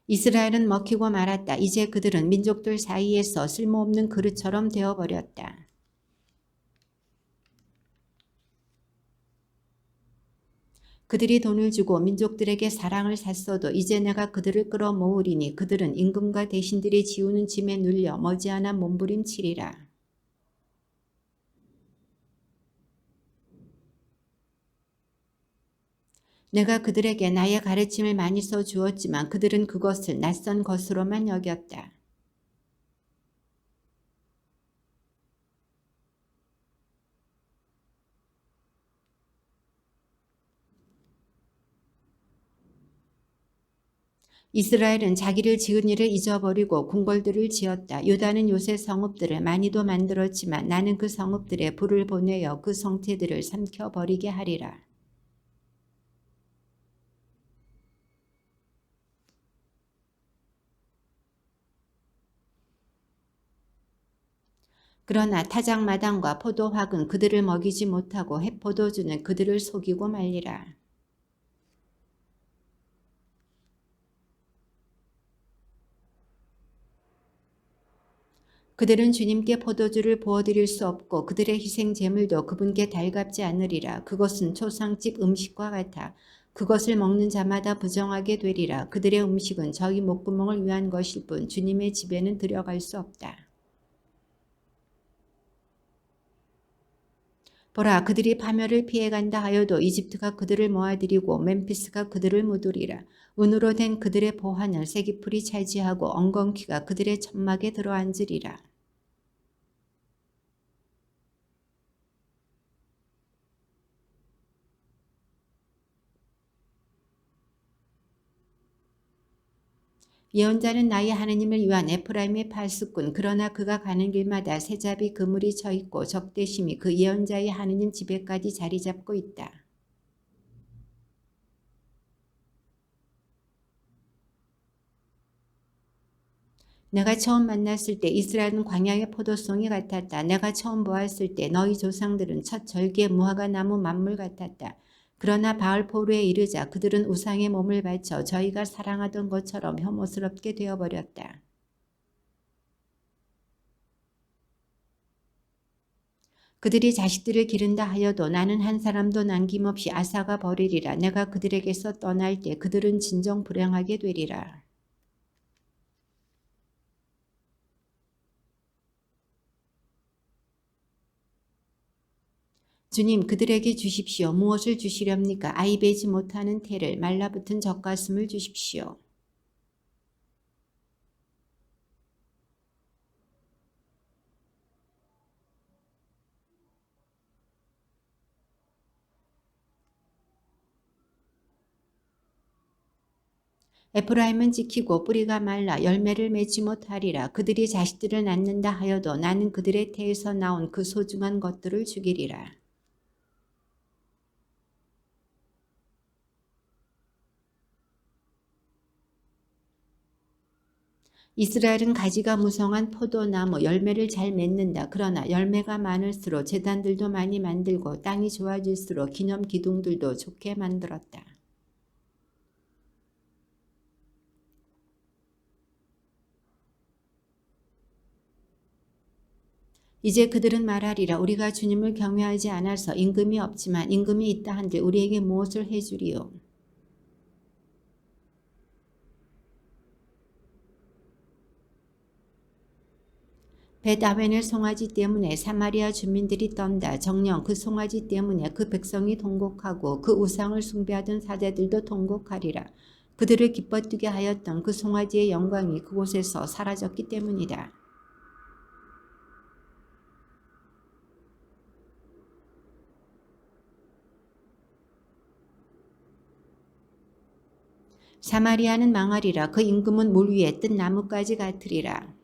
S1: 이스라엘은 먹히고 말았다. 이제 그들은 민족들 사이에서 쓸모없는 그릇처럼 되어버렸다. 그들이 돈을 주고 민족들에게 사랑을 샀어도 이제 내가 그들을 끌어모으리니 그들은 임금과 대신들이 지우는 짐에 눌려 머지않아 몸부림치리라. 내가 그들에게 나의 가르침을 많이 써주었지만 그들은 그것을 낯선 것으로만 여겼다. 이스라엘은 자기를 지은 일을 잊어버리고 궁궐들을 지었다. 유다는 요새 성읍들을 많이도 만들었지만 나는 그 성읍들에 불을 보내어 그 성체들을 삼켜버리게 하리라. 그러나 타작마당과 포도확은 그들을 먹이지 못하고 햇포도주는 그들을 속이고 말리라. 그들은 주님께 포도주를 부어드릴 수 없고 그들의 희생 제물도 그분께 달갑지 않으리라. 그것은 초상집 음식과 같아 그것을 먹는 자마다 부정하게 되리라. 그들의 음식은 저희 목구멍을 위한 것일 뿐 주님의 집에는 들어갈 수 없다. 보라, 그들이 파멸을 피해간다 하여도 이집트가 그들을 모아들이고 멤피스가 그들을 묻으리라. 은으로 된 그들의 보환을 세기풀이 차지하고 엉겅퀴가 그들의 천막에 들어앉으리라. 예언자는 나의 하느님을 위한 에프라임의 팔수꾼. 그러나 그가 가는 길마다 새잡이 그물이 쳐 있고 적대심이 그 예언자의 하느님 집에까지 자리 잡고 있다. 내가 처음 만났을 때 이스라엘은 광야의 포도송이 같았다. 내가 처음 보았을 때 너희 조상들은 첫 절기의 무화과 나무 만물 같았다. 그러나 바알포르에 이르자 그들은 우상의 몸을 바쳐 저희가 사랑하던 것처럼 혐오스럽게 되어버렸다. 그들이 자식들을 기른다 하여도 나는 한 사람도 남김없이 앗아가 버리리라. 내가 그들에게서 떠날 때 그들은 진정 불행하게 되리라. 주님, 그들에게 주십시오. 무엇을 주시렵니까? 아이 베지 못하는 태를, 말라붙은 젖가슴을 주십시오. 에프라임은 지키고 뿌리가 말라 열매를 맺지 못하리라. 그들이 자식들을 낳는다 하여도 나는 그들의 태에서 나온 그 소중한 것들을 죽이리라. 이스라엘은 가지가 무성한 포도나무 열매를 잘 맺는다. 그러나 열매가 많을수록 제단들도 많이 만들고 땅이 좋아질수록 기념 기둥들도 좋게 만들었다. 이제 그들은 말하리라. 우리가 주님을 경외하지 않아서 임금이 없지만 임금이 있다 한들 우리에게 무엇을 해주리요. 벳아웬의 송아지 때문에 사마리아 주민들이 떤다. 정녕 그 송아지 때문에 그 백성이 통곡하고 그 우상을 숭배하던 사제들도 통곡하리라. 그들을 기뻐뛰게 하였던 그 송아지의 영광이 그곳에서 사라졌기 때문이다. 사마리아는 망하리라. 그 임금은 물 위에 뜬 나뭇가지 같으리라.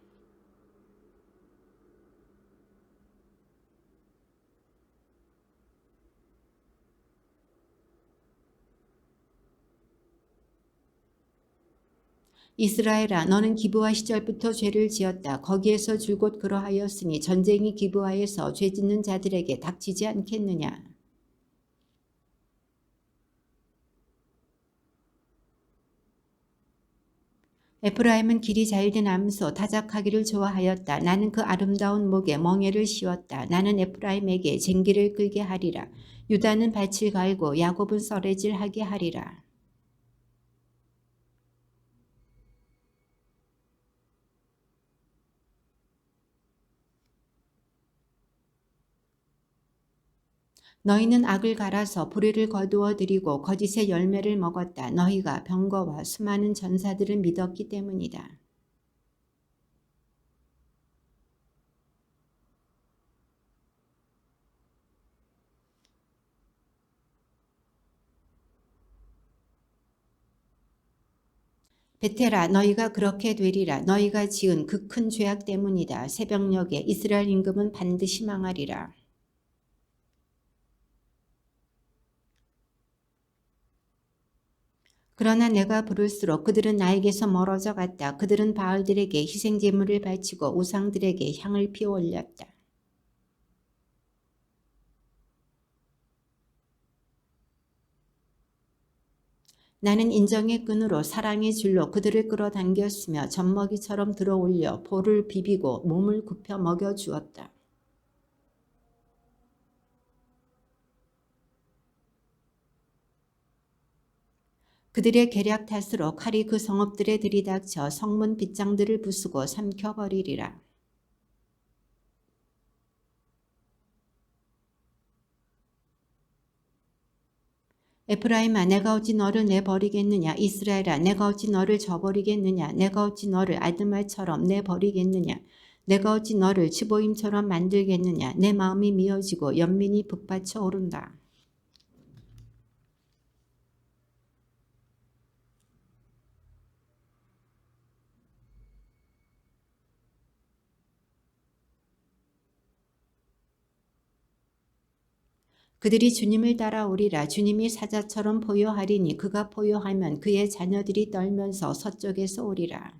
S1: 이스라엘아, 너는 기브아 시절부터 죄를 지었다. 거기에서 줄곧 그러하였으니 전쟁이 기브아에서 죄 짓는 자들에게 닥치지 않겠느냐. 에프라임은 길이 잘된 암소 타작하기를 좋아하였다. 나는 그 아름다운 목에 멍에를 씌웠다. 나는 에프라임에게 쟁기를 끌게 하리라. 유다는 밭을 갈고 야곱은 썰매질하게 하리라. 너희는 악을 갈아서 불의를 거두어 들이고 거짓의 열매를 먹었다. 너희가 병거와 수많은 전사들을 믿었기 때문이다. 베테라 너희가 그렇게 되리라. 너희가 지은 그 큰 죄악 때문이다. 새벽녘에 이스라엘 임금은 반드시 망하리라. 그러나 내가 부를수록 그들은 나에게서 멀어져 갔다. 그들은 바알들에게 희생 제물을 바치고 우상들에게 향을 피워 올렸다. 나는 인정의 끈으로 사랑의 줄로 그들을 끌어당겼으며 젖먹이처럼 들어올려 볼을 비비고 몸을 굽혀 먹여주었다. 그들의 계략 탓으로 칼이 그 성읍들에 들이닥쳐 성문 빗장들을 부수고 삼켜버리리라. 에프라임아 내가 어찌 너를 내버리겠느냐. 이스라엘아 내가 어찌 너를 저버리겠느냐. 내가 어찌 너를 아드말처럼 내버리겠느냐. 내가 어찌 너를 츠보임처럼 만들겠느냐. 내 마음이 미어지고 연민이 북받쳐 오른다. 그들이 주님을 따라오리라. 주님이 사자처럼 포효하리니 그가 포효하면 그의 자녀들이 떨면서 서쪽에서 오리라.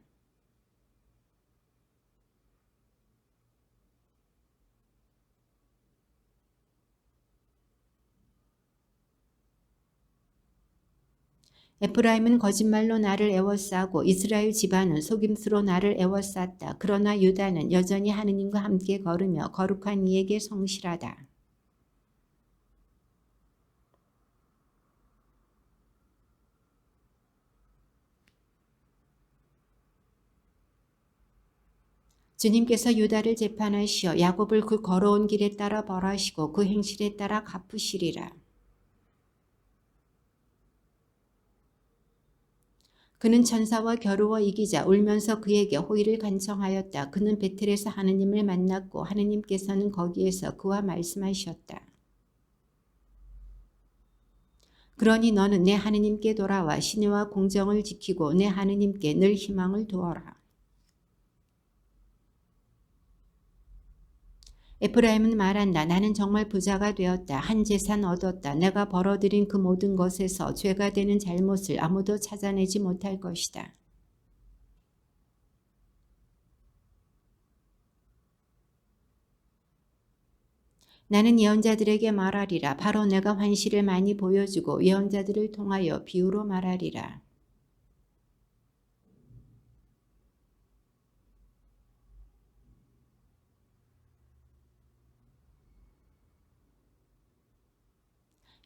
S1: 에프라임은 거짓말로 나를 애워싸고 이스라엘 집안은 속임수로 나를 애워쌌다. 그러나 유다는 여전히 하느님과 함께 걸으며 거룩한 이에게 성실하다. 주님께서 유다를 재판하시어 야곱을 그 걸어온 길에 따라 벌하시고 그 행실에 따라 갚으시리라. 그는 천사와 겨루어 이기자 울면서 그에게 호의를 간청하였다. 그는 베텔에서 하느님을 만났고 하느님께서는 거기에서 그와 말씀하셨다. 그러니 너는 내 하느님께 돌아와 신의와 공정을 지키고 내 하느님께 늘 희망을 두어라. 에프라임은 말한다. 나는 정말 부자가 되었다. 한 재산 얻었다. 내가 벌어들인 그 모든 것에서 죄가 되는 잘못을 아무도 찾아내지 못할 것이다. 나는 예언자들에게 말하리라. 바로 내가 환시를 많이 보여주고 예언자들을 통하여 비유로 말하리라.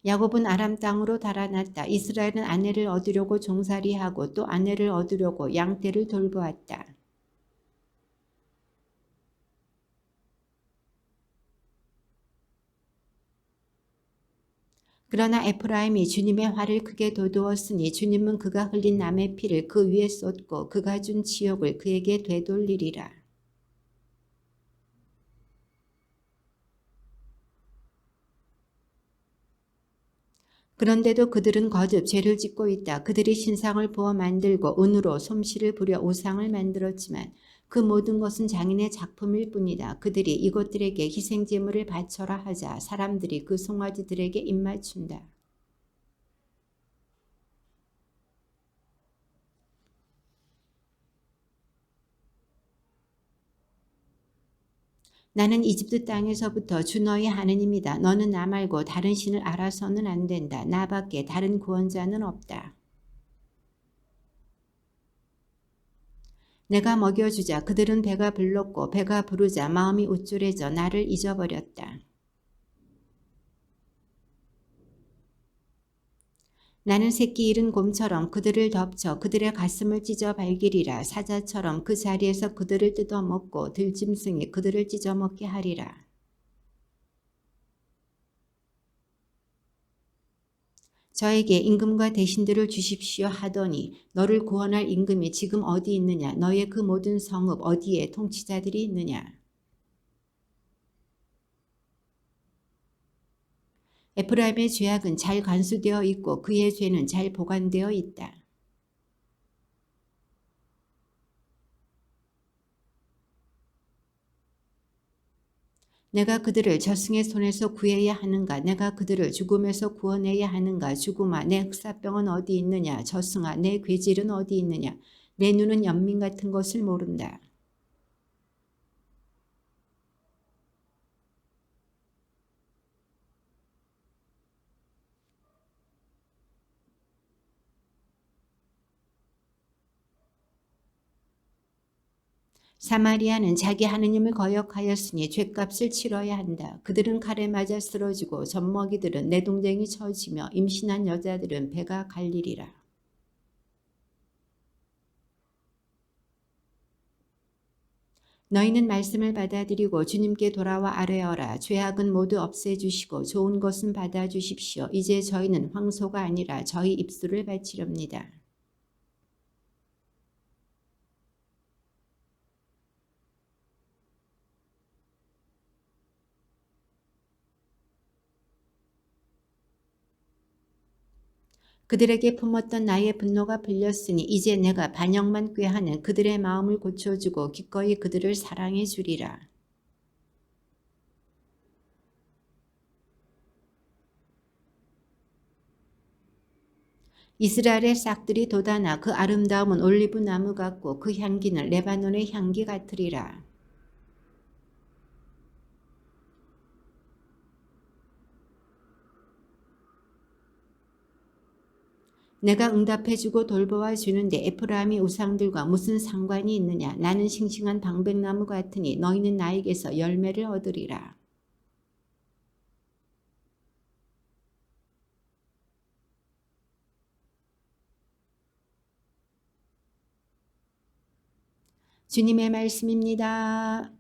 S1: 야곱은 아람 땅으로 달아났다. 이스라엘은 아내를 얻으려고 종살이하고 또 아내를 얻으려고 양떼를 돌보았다. 그러나 에프라임이 주님의 화를 크게 돋우었으니 주님은 그가 흘린 남의 피를 그 위에 쏟고 그가 준 지옥을 그에게 되돌리리라. 그런데도 그들은 거듭 죄를 짓고 있다. 그들이 신상을 부어 만들고 은으로 솜씨를 부려 우상을 만들었지만 그 모든 것은 장인의 작품일 뿐이다. 그들이 이것들에게 희생제물을 바쳐라 하자 사람들이 그 송아지들에게 입맞춘다. 나는 이집트 땅에서부터 주 너희 하느님이다. 너는 나 말고 다른 신을 알아서는 안 된다. 나밖에 다른 구원자는 없다. 내가 먹여주자 그들은 배가 불렀고 배가 부르자 마음이 우쭐해져 나를 잊어버렸다. 나는 새끼 잃은 곰처럼 그들을 덮쳐 그들의 가슴을 찢어 발기리라. 사자처럼 그 자리에서 그들을 뜯어먹고 들짐승이 그들을 찢어먹게 하리라. 저에게 임금과 대신들을 주십시오 하더니 너를 구원할 임금이 지금 어디 있느냐? 너의 그 모든 성읍 어디에 통치자들이 있느냐? 에프라임의 죄악은 잘 간수되어 있고 그의 죄는 잘 보관되어 있다. 내가 그들을 저승의 손에서 구해야 하는가? 내가 그들을 죽음에서 구원해야 하는가? 죽음아, 내 흑사병은 어디 있느냐? 저승아, 내 괴질은 어디 있느냐? 내 눈은 연민 같은 것을 모른다. 사마리아는 자기 하느님을 거역하였으니 죗값을 치러야 한다. 그들은 칼에 맞아 쓰러지고 젖먹이들은 내동댕이 쳐지며 임신한 여자들은 배가 갈리리라. 너희는 말씀을 받아들이고 주님께 돌아와 아뢰어라. 죄악은 모두 없애주시고 좋은 것은 받아주십시오. 이제 저희는 황소가 아니라 저희 입술을 바치렵니다. 그들에게 품었던 나의 분노가 풀렸으니 이제 내가 반역만 꾀하는 그들의 마음을 고쳐주고 기꺼이 그들을 사랑해 주리라. 이스라엘의 싹들이 돋아나 그 아름다움은 올리브 나무 같고 그 향기는 레바논의 향기 같으리라. 내가 응답해주고 돌보아 주는데 에프라임의 우상들과 무슨 상관이 있느냐? 나는 싱싱한 방백나무 같으니 너희는 나에게서 열매를 얻으리라. 주님의 말씀입니다.